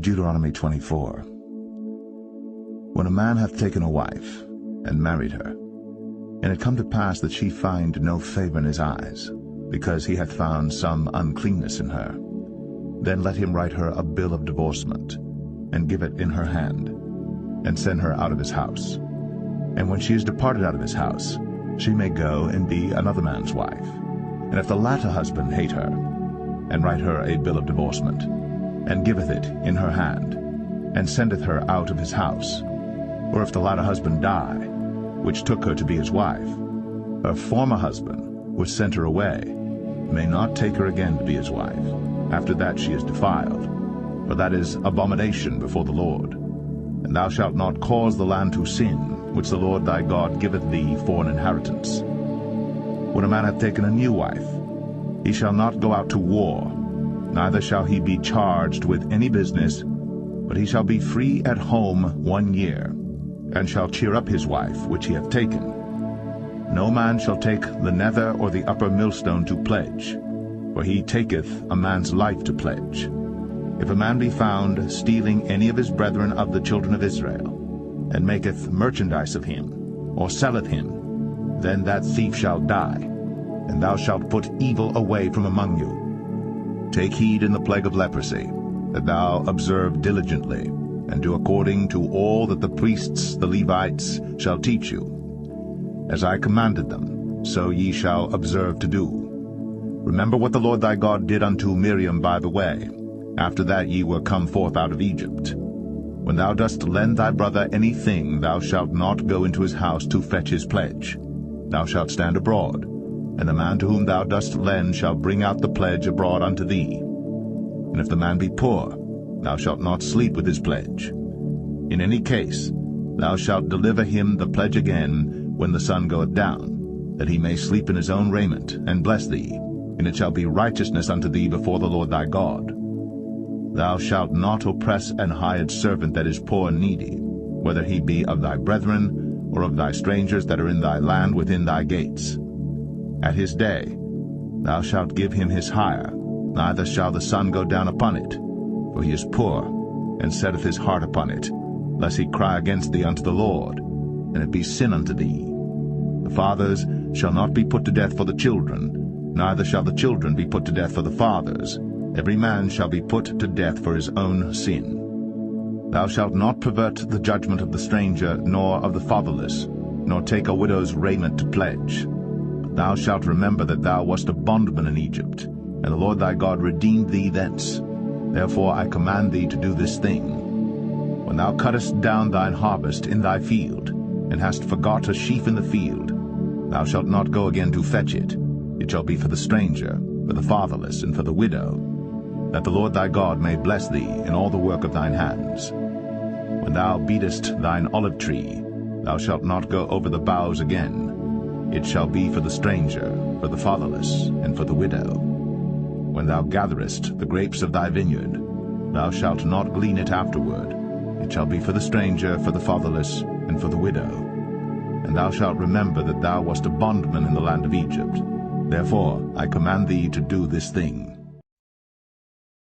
Deuteronomy 24. When a man hath taken a wife, and married her, and it come to pass that she find no favor in his eyes, because he hath found some uncleanness in her, then let him write her a bill of divorcement, and give it in her hand, and send her out of his house. And when she is departed out of his house, she may go and be another man's wife. And if the latter husband hate her, and write her a bill of divorcement, and giveth it in her hand, and sendeth her out of his house, or if the latter husband die, which took her to be his wife, her former husband, which sent her away, may not take her again to be his wife, after that she is defiled, for that is abomination before the Lord. And thou shalt not cause the land to sin, which the Lord thy God giveth thee for an inheritance. When a man hath taken a new wife, he shall not go out to war, neither shall he be charged with any business, but he shall be free at home 1 year, and shall cheer up his wife which he hath taken. No man shall take the nether or the upper millstone to pledge, for he taketh a man's life to pledge. If a man be found stealing any of his brethren of the children of Israel, and maketh merchandise of him, or selleth him, then that thief shall die, and thou shalt put evil away from among you. Take heed in the plague of leprosy, that thou observe diligently, and do according to all that the priests the Levites shall teach you. As I commanded them, so ye shall observe to do. Remember what the Lord thy God did unto Miriam by the way, after that ye were come forth out of Egypt. When thou dost lend thy brother anything, thou shalt not go into his house to fetch his pledge. Thou shalt stand abroad, and the man to whom thou dost lend shall bring out the pledge abroad unto thee. And if the man be poor, thou shalt not sleep with his pledge. In any case, thou shalt deliver him the pledge again when the sun goeth down, that he may sleep in his own raiment, and bless thee, and it shall be righteousness unto thee before the Lord thy God. Thou shalt not oppress an hired servant that is poor and needy, whether he be of thy brethren, or of thy strangers that are in thy land within thy gates. At his day thou shalt give him his hire, neither shall the sun go down upon it, for he is poor, and setteth his heart upon it, lest he cry against thee unto the Lord, and it be sin unto thee. The fathers shall not be put to death for the children, neither shall the children be put to death for the fathers. Every man shall be put to death for his own sin. Thou shalt not pervert the judgment of the stranger, nor of the fatherless, nor take a widow's raiment to pledge. But thou shalt remember that thou wast a bondman in Egypt, and the Lord thy God redeemed thee thence. Therefore I command thee to do this thing. When thou cuttest down thine harvest in thy field, and hast forgot a sheaf in the field, thou shalt not go again to fetch it. It shall be for the stranger, for the fatherless, and for the widow, that the Lord thy God may bless thee in all the work of thine hands. When thou beatest thine olive tree, thou shalt not go over the boughs again. It shall be for the stranger, for the fatherless, and for the widow. When thou gatherest the grapes of thy vineyard, thou shalt not glean it afterward. It shall be for the stranger, for the fatherless, and for the widow. And thou shalt remember that thou wast a bondman in the land of Egypt. Therefore I command thee to do this thing.